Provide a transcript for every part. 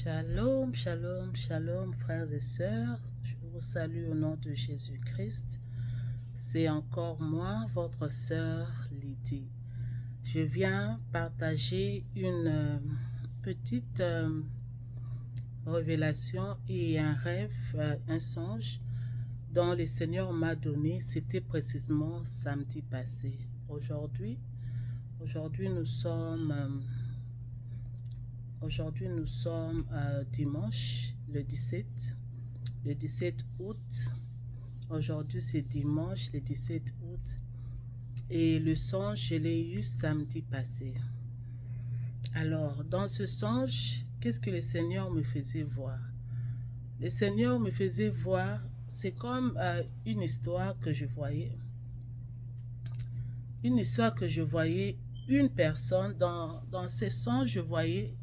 Shalom, shalom, shalom, frères et sœurs. Je vous salue au nom de Jésus-Christ. C'est encore moi, votre sœur Lydie. Je viens partager une petite révélation et un rêve, un songe dont le Seigneur m'a donné. C'était précisément samedi passé. Aujourd'hui, nous sommes dimanche, le 17 août. Aujourd'hui, c'est dimanche, le 17 août. Et le songe, je l'ai eu samedi passé. Alors, dans ce songe, qu'est-ce que le Seigneur me faisait voir? Le Seigneur me faisait voir, c'est comme une histoire que je voyais. Une histoire que je voyais, une personne, dans ces songes, je voyais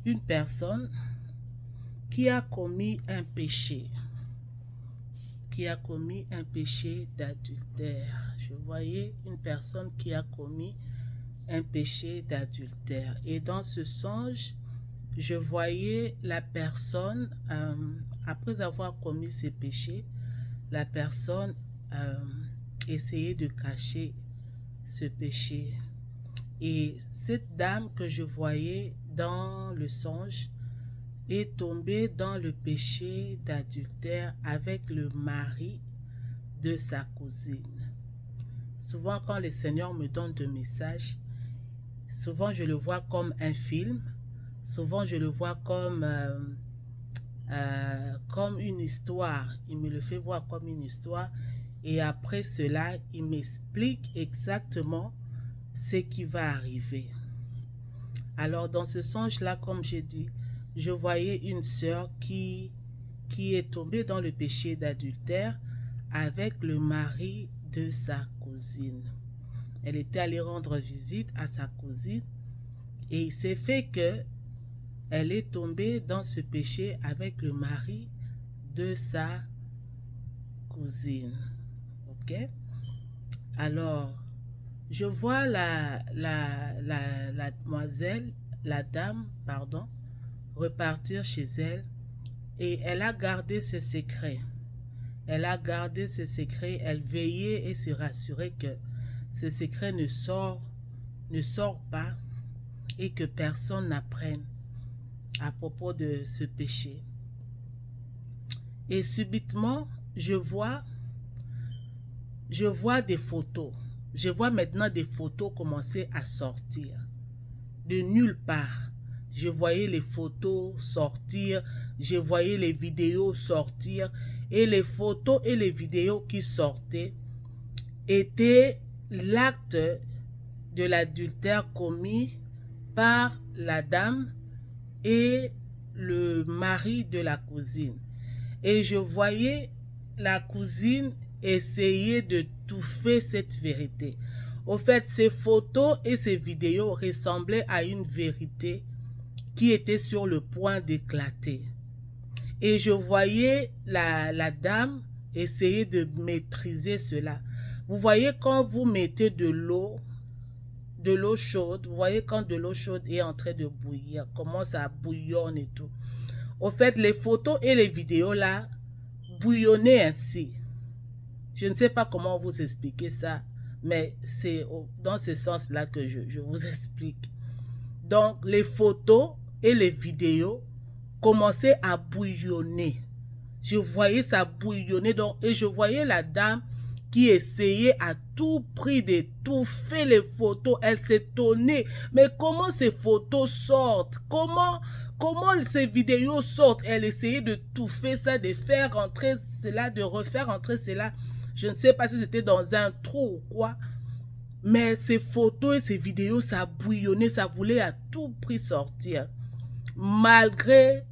une personne qui a commis un péché, d'adultère. Je voyais une personne qui a commis un péché d'adultère. Et dans ce songe, je voyais la personne, après avoir commis ce péché, la personne essayer de cacher ce péché. Et cette dame que je voyais dans le songe est tombée dans le péché d'adultère avec le mari de sa cousine. Souvent, quand le Seigneur me donne des messages, souvent je le vois comme un film, souvent je le vois comme une histoire. Il me le fait voir comme une histoire et après cela, il m'explique exactement ce qui va arriver. Alors, dans ce songe-là, comme je dis, je voyais une sœur qui est tombée dans le péché d'adultère avec le mari de sa cousine. Elle était allée rendre visite à sa cousine et il s'est fait que elle est tombée dans ce péché avec le mari de sa cousine. Ok? Alors, je vois la dame, repartir chez elle et elle a gardé ce secret. Elle veillait et se rassurait que ce secret ne sort pas et que personne n'apprenne à propos de ce péché. Et subitement, je vois des photos. Je vois maintenant des photos commencer à sortir. De nulle part. Je voyais les photos sortir, je voyais les vidéos sortir. Et les photos et les vidéos qui sortaient étaient l'acte de l'adultère commis par la dame et le mari de la cousine. Et je voyais la cousine essayer de touffer cette vérité. Au fait, ces photos et ces vidéos ressemblaient à une vérité qui était sur le point d'éclater. Et je voyais la dame essayer de maîtriser cela. Vous voyez quand vous mettez de l'eau chaude, vous voyez quand de l'eau chaude est en train de bouillir, comment ça bouillonne et tout. Au fait, les photos et les vidéos là bouillonnaient ainsi. Je ne sais pas comment vous expliquer ça, mais c'est dans ce sens-là que je vous explique. Donc, les photos et les vidéos commençaient à bouillonner. Je voyais ça bouillonner et je voyais la dame qui essayait à tout prix d'étouffer les photos. Elle s'étonnait. Mais comment ces photos sortent? Comment ces vidéos sortent? Elle essayait de touffer ça, de faire rentrer cela, de refaire rentrer cela. Je ne sais pas si c'était dans un trou ou quoi. Mais ces photos et ces vidéos, ça bouillonnait, ça voulait à tout prix sortir. Malgré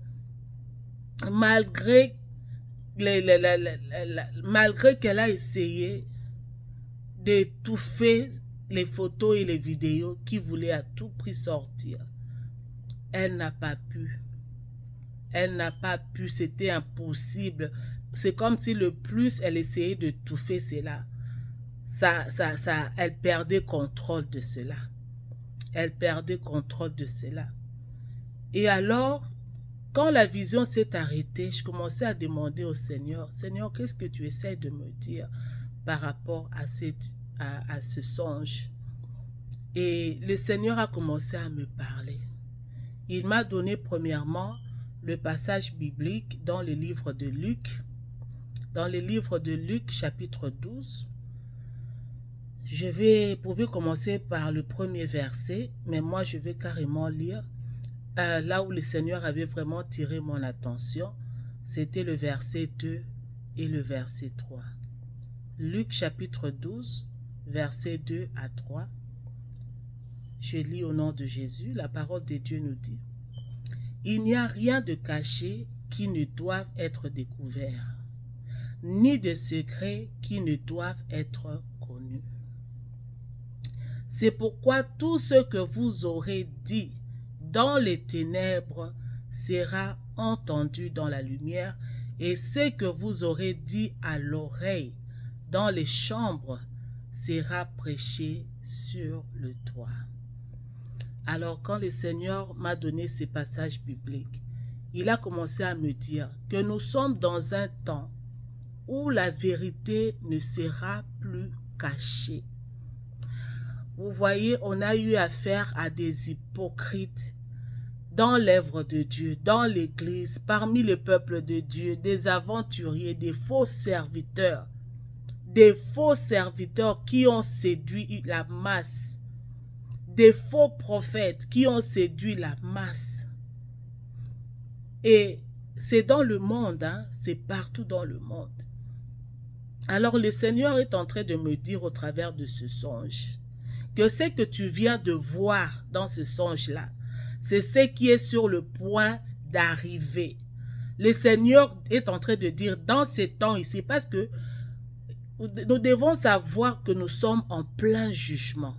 qu'elle a essayé d'étouffer les photos et les vidéos qui voulaient à tout prix sortir, elle n'a pas pu. C'était impossible. C'est comme si le plus elle essayait de touffer cela, elle perdait contrôle de cela. Et alors, Quand la vision s'est arrêtée, je commençais à demander au Seigneur, Seigneur, qu'est-ce que tu essaies de me dire par rapport à ce songe? Et le Seigneur a commencé à me parler. Il m'a donné premièrement le passage biblique dans le livre de Luc. Dans le livre de Luc, chapitre 12, vous pouvez commencer par le premier verset, mais moi je vais carrément lire. Là où le Seigneur avait vraiment tiré mon attention, c'était le verset 2 et le verset 3. Luc chapitre 12, verset 2 à 3. Je lis au nom de Jésus, la parole de Dieu nous dit: Il n'y a rien de caché qui ne doive être découvert, ni de secret qui ne doivent être connus. C'est pourquoi tout ce que vous aurez dit dans les ténèbres sera entendu dans la lumière, et ce que vous aurez dit à l'oreille dans les chambres sera prêché sur le toit. Alors quand le Seigneur m'a donné ces passages bibliques, il a commencé à me dire que nous sommes dans un temps où la vérité ne sera plus cachée. Vous voyez, on a eu affaire à des hypocrites dans l'œuvre de Dieu, dans l'Église, parmi le peuple de Dieu, des aventuriers, des faux serviteurs qui ont séduit la masse, des faux prophètes qui ont séduit la masse. Et c'est dans le monde, hein, c'est partout dans le monde. Alors le Seigneur est en train de me dire au travers de ce songe que ce que tu viens de voir dans ce songe-là, c'est ce qui est sur le point d'arriver. Le Seigneur est en train de dire dans ces temps ici, parce que nous devons savoir que nous sommes en plein jugement.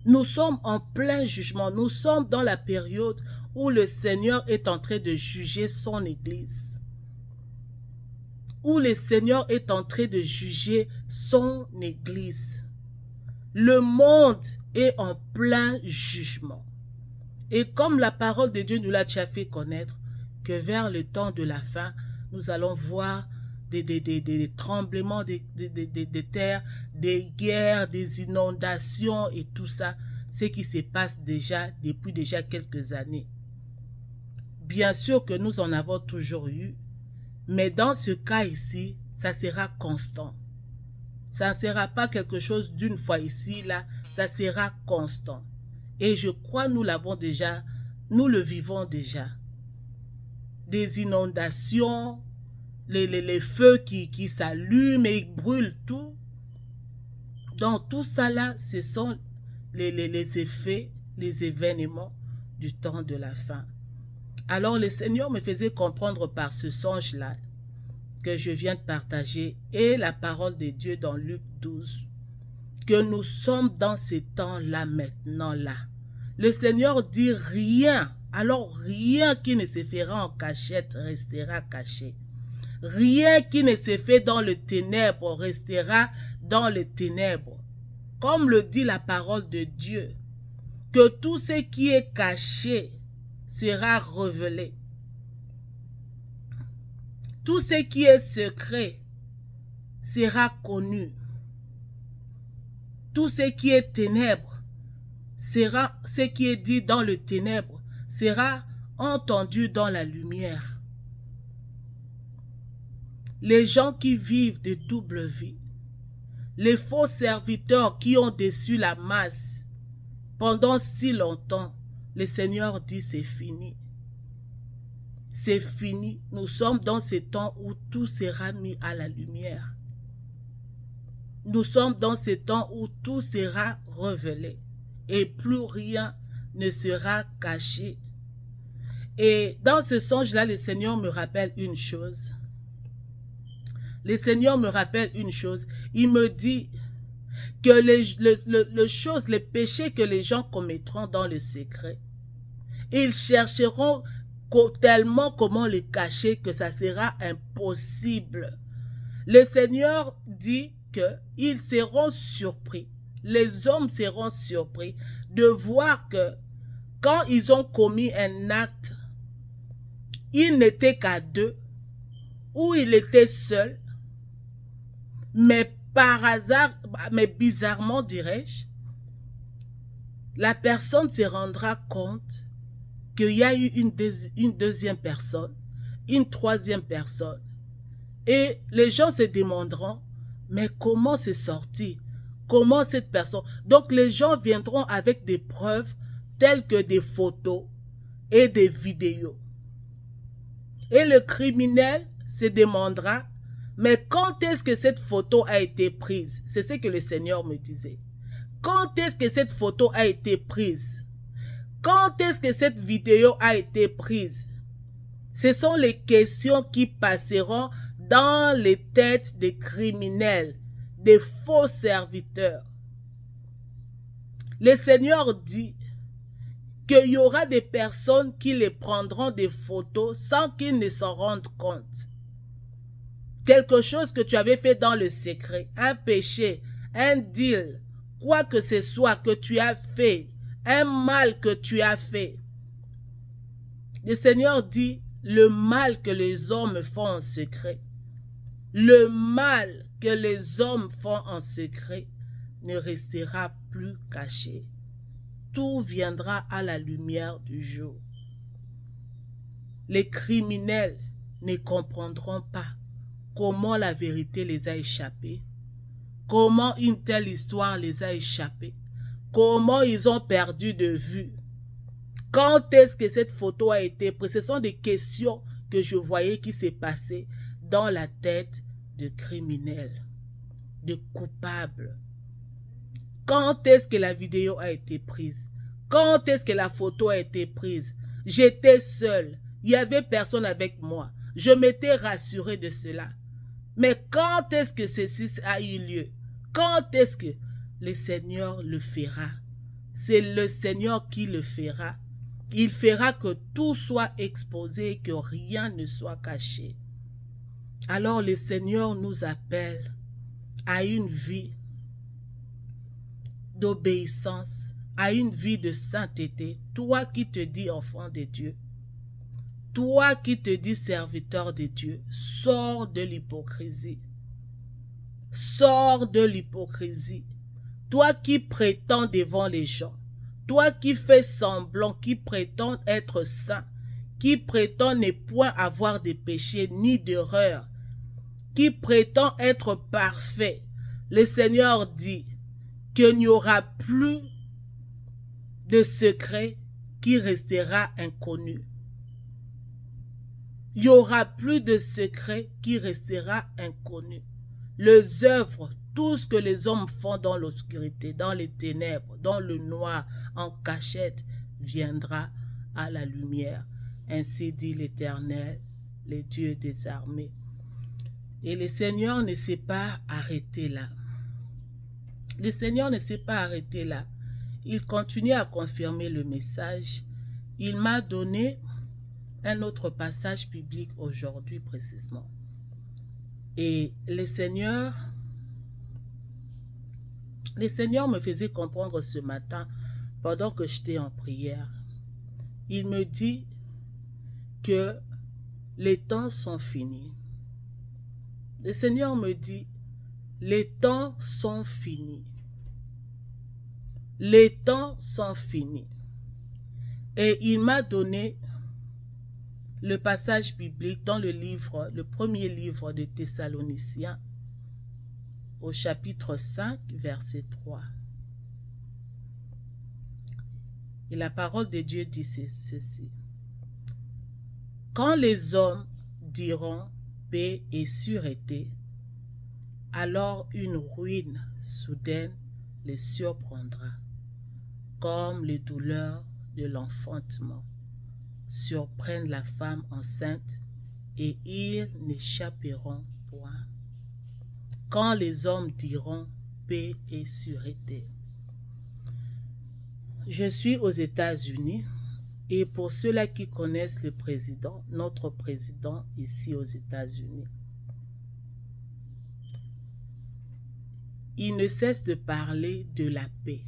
Nous sommes en plein jugement. Nous sommes dans la période où le Seigneur est en train de juger son Église. Où le Seigneur est en train de juger son Église. Le monde est en plein jugement. Et comme la parole de Dieu nous l'a déjà fait connaître, que vers le temps de la fin, nous allons voir des tremblements de terre, des guerres, des inondations et tout ça, ce qui se passe déjà depuis déjà quelques années. Bien sûr que nous en avons toujours eu, mais dans ce cas ici, ça sera constant. Ça ne sera pas quelque chose d'une fois ici, là, ça sera constant. Et je crois nous l'avons déjà, nous le vivons déjà. Des inondations, les feux qui s'allument et ils brûlent tout. Donc tout ça là, ce sont les effets, les événements du temps de la fin. Alors le Seigneur me faisait comprendre par ce songe-là que je viens de partager et la parole de Dieu dans Luc 12, que nous sommes dans ces temps-là maintenant là. Le Seigneur dit rien, alors rien qui ne se fera en cachette restera caché. Rien qui ne se fait dans le ténèbre restera dans le ténèbre. Comme le dit la parole de Dieu, que tout ce qui est caché sera révélé. Tout ce qui est secret sera connu. Tout ce qui est ténèbres sera, ce qui est dit dans le ténèbre sera entendu dans la lumière. Les gens qui vivent de double vie, les faux serviteurs qui ont déçu la masse pendant si longtemps, le Seigneur dit c'est fini. C'est fini. Nous sommes dans ces temps où tout sera mis à la lumière. Nous sommes dans ces temps où tout sera révélé et plus rien ne sera caché. Et dans ce songe-là, le Seigneur me rappelle une chose. Le Seigneur me rappelle une chose. Il me dit que les péchés que les gens commettront dans le secret, ils chercheront tellement comment les cacher que ça sera impossible. Le Seigneur dit qu'ils seront surpris. Les hommes seront surpris de voir que quand ils ont commis un acte il n'était qu'à deux, ou il était seul, mais par hasard, mais bizarrement dirais-je, la personne se rendra compte qu'il y a eu une deuxième personne, une troisième personne. Et les gens se demanderont, mais comment c'est sorti? Comment cette personne... Donc les gens viendront avec des preuves telles que des photos et des vidéos. Et le criminel se demandera, mais quand est-ce que cette photo a été prise? C'est ce que le Seigneur me disait. Quand est-ce que cette photo a été prise? Quand est-ce que cette vidéo a été prise? Ce sont les questions qui passeront dans les têtes des criminels, des faux serviteurs. Le Seigneur dit qu'il y aura des personnes qui les prendront des photos sans qu'ils ne s'en rendent compte. Quelque chose que tu avais fait dans le secret, un péché, un deal, quoi que ce soit que tu as fait, un mal que tu as fait. Le Seigneur dit, le mal que les hommes font en secret, le mal que les hommes font en secret ne restera plus caché. Tout viendra à la lumière du jour. Les criminels ne comprendront pas comment la vérité les a échappés, comment une telle histoire les a échappés, comment ils ont perdu de vue. Quand est-ce que cette photo a été prise? Ce sont des questions que je voyais qui s'est passé dans la tête de criminels, de coupables. Quand est-ce que la vidéo a été prise? Quand est-ce que la photo a été prise? J'étais seule. Il n'y avait personne avec moi. Je m'étais rassurée de cela. Mais quand est-ce que ceci a eu lieu? Quand est-ce que le Seigneur le fera? C'est le Seigneur qui le fera. Il fera que tout soit exposé et que rien ne soit caché. Alors le Seigneur nous appelle à une vie d'obéissance, à une vie de sainteté. Toi qui te dis enfant de Dieu, toi qui te dis serviteur de Dieu, sors de l'hypocrisie. Sors de l'hypocrisie. Toi qui prétends devant les gens, toi qui fais semblant, qui prétends être saint, qui prétend ne point avoir de péché ni d'erreur, qui prétend être parfait, le Seigneur dit qu'il n'y aura plus de secret qui restera inconnu. Il n'y aura plus de secret qui restera inconnu. Les œuvres, tout ce que les hommes font dans l'obscurité, dans les ténèbres, dans le noir, en cachette, viendra à la lumière. Ainsi dit l'Éternel, le Dieu des armées. Et le Seigneur ne s'est pas arrêté là. Le Seigneur ne s'est pas arrêté là. Il continue à confirmer le message. Il m'a donné un autre passage biblique aujourd'hui précisément. Et le Seigneur me faisait comprendre ce matin, pendant que j'étais en prière. Il me dit que les temps sont finis. Le Seigneur me dit, les temps sont finis. Les temps sont finis. Et il m'a donné le passage biblique dans le premier livre de Thessaloniciens, au chapitre 5, verset 3. Et la parole de Dieu dit ceci. Quand les hommes diront paix et sûreté, alors une ruine soudaine les surprendra, comme les douleurs de l'enfantement surprennent la femme enceinte, et ils n'échapperont point. Quand les hommes diront paix et sûreté. Je suis aux États-Unis, et pour ceux-là qui connaissent le président, notre président ici aux États-Unis, il ne cesse de parler de la paix.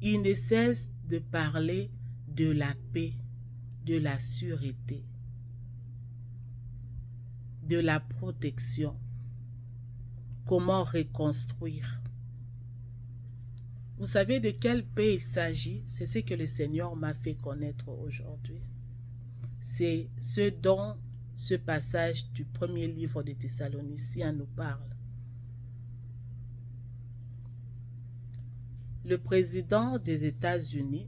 Il ne cesse de parler de la paix, de la sûreté, de la protection. Comment reconstruire? Vous savez de quelle paix il s'agit? C'est ce que le Seigneur m'a fait connaître aujourd'hui. C'est ce dont ce passage du premier livre de Thessaloniciens nous parle. Le président des États-Unis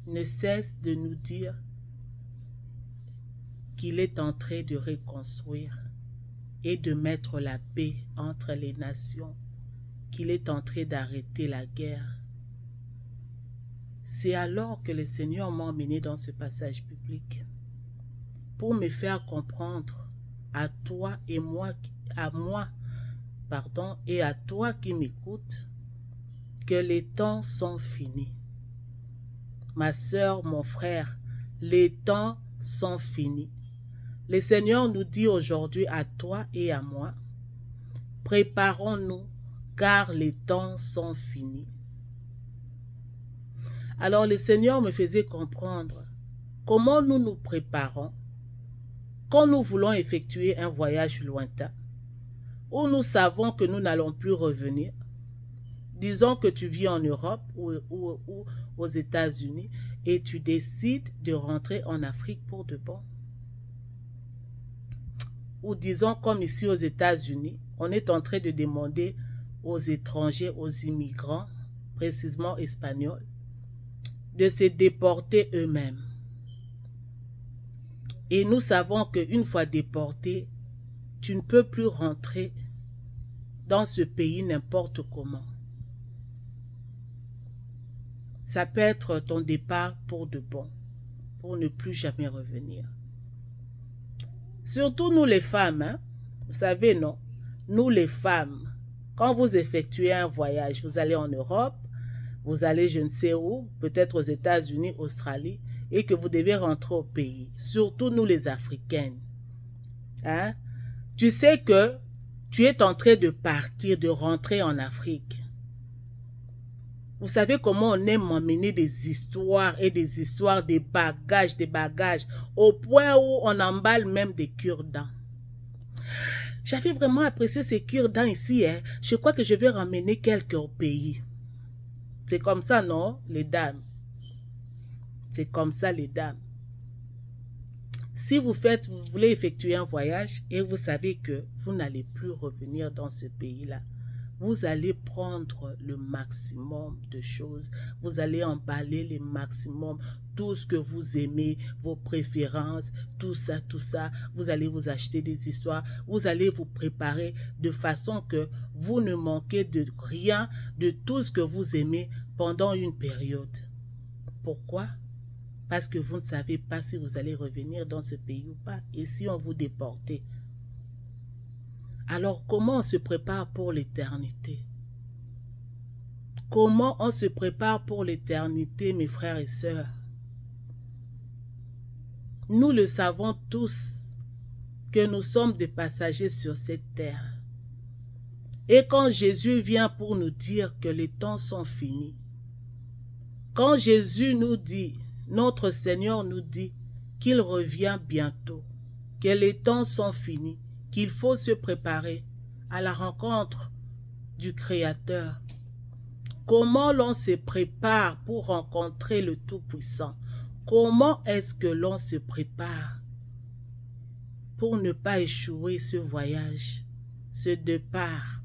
ne cesse de nous dire qu'il est en train de reconstruire et de mettre la paix entre les nations, qu'il est en train d'arrêter la guerre. C'est alors que le Seigneur m'a emmené dans ce passage biblique pour me faire comprendre à toi et moi, et à toi qui m'écoutes, que les temps sont finis. Ma sœur, mon frère, les temps sont finis. Le Seigneur nous dit aujourd'hui à toi et à moi, préparons-nous car les temps sont finis. Alors le Seigneur me faisait comprendre comment nous nous préparons quand nous voulons effectuer un voyage lointain, où nous savons que nous n'allons plus revenir. Disons que tu vis en Europe ou aux États-Unis et tu décides de rentrer en Afrique pour de bon. Ou disons comme ici aux États-Unis, on est en train de demander aux étrangers, aux immigrants, précisément espagnols, de se déporter eux-mêmes. Et nous savons qu'une fois déporté, tu ne peux plus rentrer dans ce pays n'importe comment. Ça peut être ton départ pour de bon, pour ne plus jamais revenir. Surtout nous les femmes, hein? Vous savez, non? Nous les femmes, quand vous effectuez un voyage, vous allez en Europe, vous allez je ne sais où, peut-être aux États-Unis, Australie, et que vous devez rentrer au pays. Surtout nous les Africaines. Hein? Tu sais que tu es en train de partir, de rentrer en Afrique. Vous savez comment on aime emmener des histoires et des histoires, des bagages, au point où on emballe même des cure-dents. J'avais vraiment apprécié ces cure-dents ici. Hein. Je crois que je vais ramener quelques au pays. C'est comme ça, non, les dames? C'est comme ça, les dames. Si vous voulez effectuer un voyage et vous savez que vous n'allez plus revenir dans ce pays-là, vous allez prendre le maximum de choses. Vous allez emballer le maximum, tout ce que vous aimez, vos préférences, tout ça. Vous allez vous acheter des histoires. Vous allez vous préparer de façon que vous ne manquez de rien, de tout ce que vous aimez pendant une période. Pourquoi? Parce que vous ne savez pas si vous allez revenir dans ce pays ou pas. Et si on vous déportait? Alors, comment on se prépare pour l'éternité? Comment on se prépare pour l'éternité, mes frères et sœurs? Nous le savons tous que nous sommes des passagers sur cette terre. Et quand Jésus vient pour nous dire que les temps sont finis, quand Jésus nous dit, notre Seigneur nous dit qu'il revient bientôt, que les temps sont finis, qu'il faut se préparer à la rencontre du Créateur. Comment l'on se prépare pour rencontrer le Tout-Puissant? Comment est-ce que l'on se prépare pour ne pas échouer ce voyage, ce départ?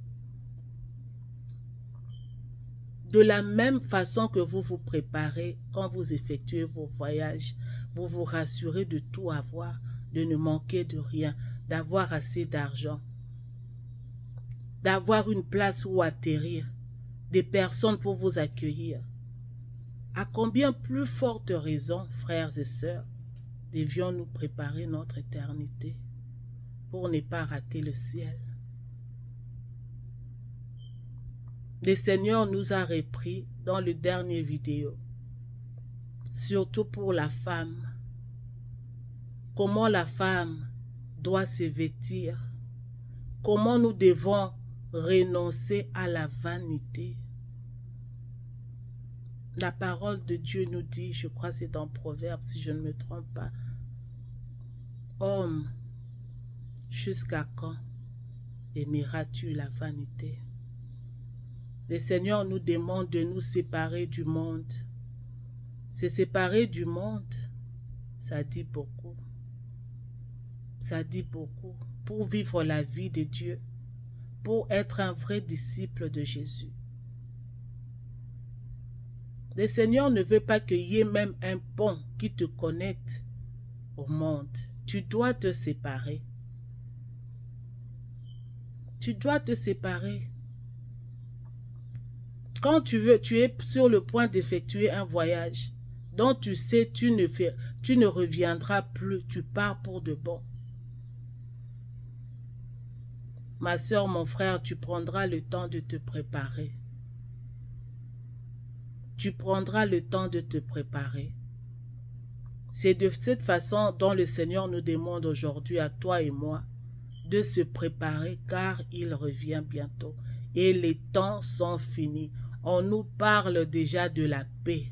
De la même façon que vous vous préparez quand vous effectuez vos voyages, vous vous rassurez de tout avoir, de ne manquer de rien, d'avoir assez d'argent, d'avoir une place où atterrir, des personnes pour vous accueillir. À combien plus forte raison, frères et sœurs, devions-nous préparer notre éternité pour ne pas rater le ciel? Le Seigneur nous a repris dans le dernier vidéo, surtout pour la femme. Comment la femme doit se vêtir, comment nous devons renoncer à la vanité. La parole de Dieu nous dit, je crois que c'est dans Proverbe si je ne me trompe pas, homme, jusqu'à quand aimeras-tu la vanité? Le Seigneur nous demande de nous séparer du monde. Se séparer du monde, ça dit beaucoup. Ça dit beaucoup. Pour vivre la vie de Dieu, pour être un vrai disciple de Jésus. Le Seigneur ne veut pas qu'il y ait même un pont qui te connecte au monde. Tu dois te séparer. Tu dois te séparer. Quand tu es sur le point d'effectuer un voyage dont tu sais tu ne reviendras plus, tu pars pour de bon. Ma soeur, mon frère, tu prendras le temps de te préparer. Tu prendras le temps de te préparer. C'est de cette façon dont le Seigneur nous demande aujourd'hui à toi et moi de se préparer car il revient bientôt et les temps sont finis. On nous parle déjà de la paix.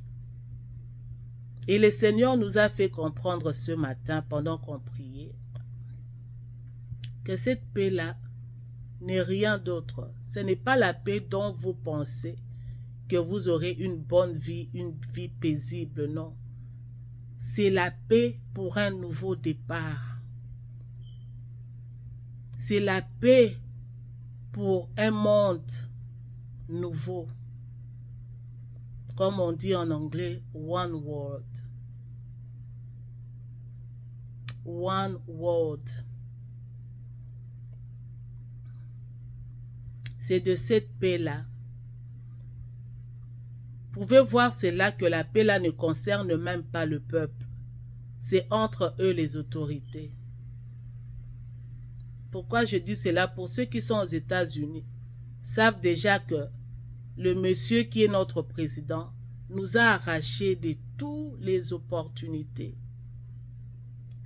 Et le Seigneur nous a fait comprendre ce matin pendant qu'on priait que cette paix-là n'est rien d'autre. Ce n'est pas la paix dont vous pensez que vous aurez une bonne vie, une vie paisible, non. C'est la paix pour un nouveau départ. C'est la paix pour un monde nouveau. Comme on dit en anglais, one world. One world. C'est de cette paix-là. Vous pouvez voir, c'est là que la paix-là ne concerne même pas le peuple. C'est entre eux les autorités. Pourquoi je dis cela? Pour ceux qui sont aux États-Unis, savent déjà que le monsieur qui est notre président nous a arraché de toutes les opportunités.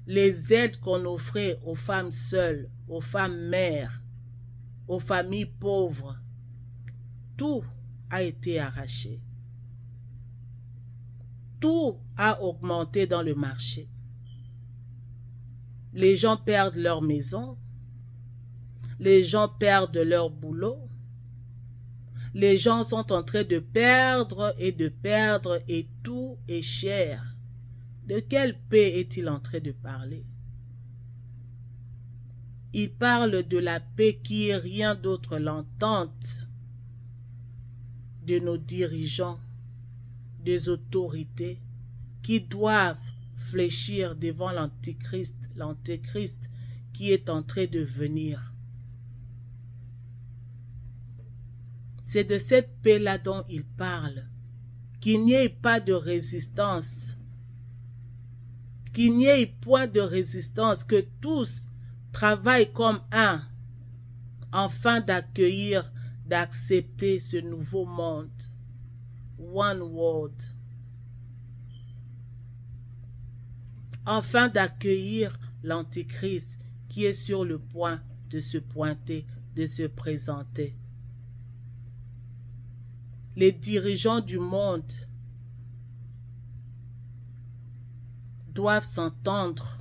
Les aides qu'on offrait aux femmes seules, aux femmes mères, aux familles pauvres, tout a été arraché. Tout a augmenté dans le marché. Les gens perdent leur maison, les gens perdent leur boulot, les gens sont en train de perdre et tout est cher. De quelle paix est-il en train de parler? Il parle de la paix qui est rien d'autre l'entente de nos dirigeants, des autorités qui doivent fléchir devant l'antéchrist qui est en train de venir. C'est de cette paix-là dont il parle, qu'il n'y ait pas de résistance, qu'il n'y ait point de résistance, que tous travaillent comme un, afin d'accueillir, d'accepter ce nouveau monde. One world. Afin d'accueillir l'Antéchrist qui est sur le point de se pointer, de se présenter. Les dirigeants du monde doivent s'entendre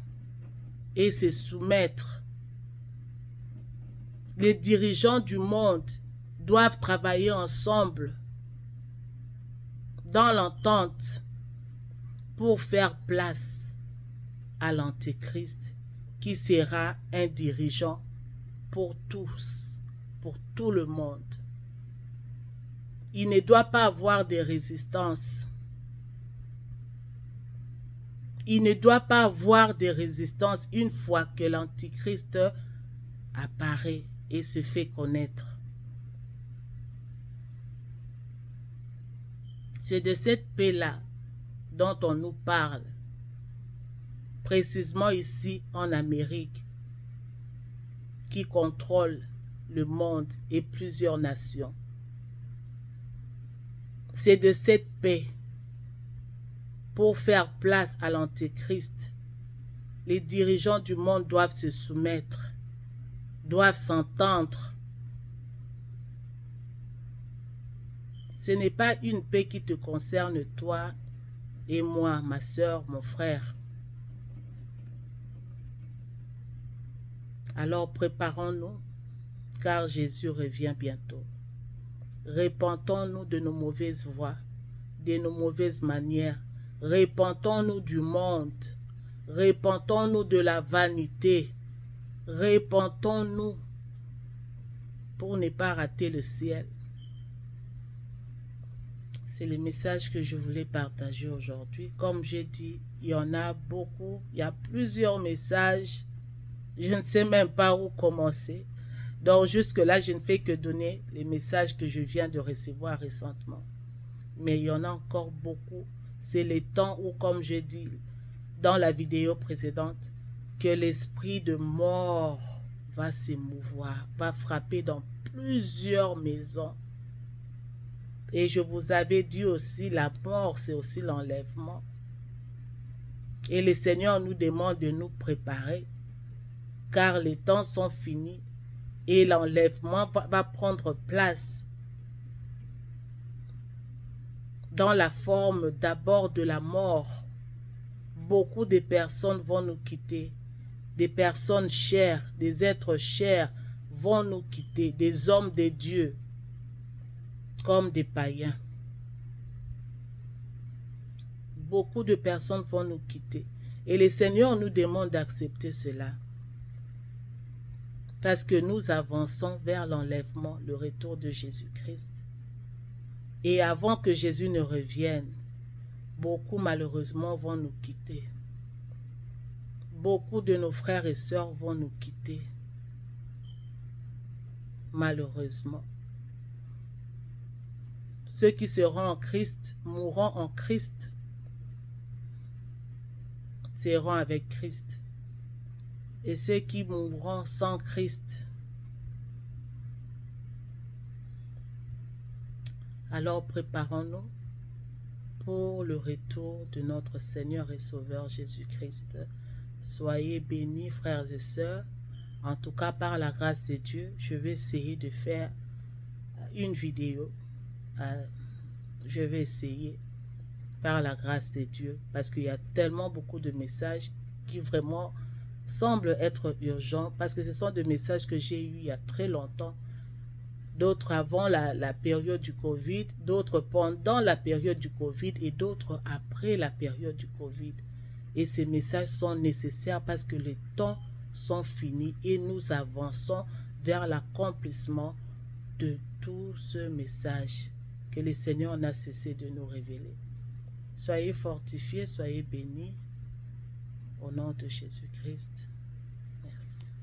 et se soumettre. Les dirigeants du monde doivent travailler ensemble dans l'entente pour faire place à l'Antéchrist qui sera un dirigeant pour tous, pour tout le monde. Il ne doit pas avoir de résistance. Il ne doit pas avoir de résistance une fois que l'Antichrist apparaît et se fait connaître. C'est de cette paix-là dont on nous parle, précisément ici en Amérique, qui contrôle le monde et plusieurs nations. C'est de cette paix, pour faire place à l'Antéchrist, les dirigeants du monde doivent se soumettre, doivent s'entendre. Ce n'est pas une paix qui te concerne toi et moi, ma soeur, mon frère. Alors préparons-nous, car Jésus revient bientôt. Repentons-nous de nos mauvaises voies, de nos mauvaises manières. Repentons-nous du monde. Repentons-nous de la vanité. Repentons-nous pour ne pas rater le ciel. C'est le message que je voulais partager aujourd'hui. Comme j'ai dit, il y en a beaucoup. Il y a plusieurs messages. Je ne sais même pas où commencer. Donc jusque-là, je ne fais que donner les messages que je viens de recevoir récemment. Mais il y en a encore beaucoup. C'est les temps où, comme je dis dans la vidéo précédente, que l'esprit de mort va s'émouvoir, va frapper dans plusieurs maisons. Et je vous avais dit aussi, la mort, c'est aussi l'enlèvement. Et le Seigneur nous demande de nous préparer, car les temps sont finis et l'enlèvement va prendre place dans la forme d'abord de la mort. Beaucoup de personnes vont nous quitter. Des personnes chères, des êtres chers vont nous quitter. Des hommes de Dieu comme des païens. Beaucoup de personnes vont nous quitter. Et le Seigneur nous demande d'accepter cela. Parce que nous avançons vers l'enlèvement, le retour de Jésus-Christ. Et avant que Jésus ne revienne, beaucoup malheureusement vont nous quitter. Beaucoup de nos frères et sœurs vont nous quitter. Malheureusement. Ceux qui seront en Christ mourront en Christ. Seront avec Christ. Et ceux qui mourront sans Christ. Alors préparons-nous pour le retour de notre Seigneur et Sauveur Jésus-Christ. Soyez bénis, frères et sœurs. En tout cas, par la grâce de Dieu, je vais essayer de faire une vidéo. Je vais essayer par la grâce de Dieu, parce qu'il y a tellement beaucoup de messages qui vraiment semblent être urgents, parce que ce sont des messages que j'ai eus il y a très longtemps. D'autres avant la période du Covid, d'autres pendant la période du Covid et d'autres après la période du Covid. Et ces messages sont nécessaires parce que les temps sont finis et nous avançons vers l'accomplissement de tout ce message que le Seigneur n'a cessé de nous révéler. Soyez fortifiés, soyez bénis au nom de Jésus-Christ. Merci.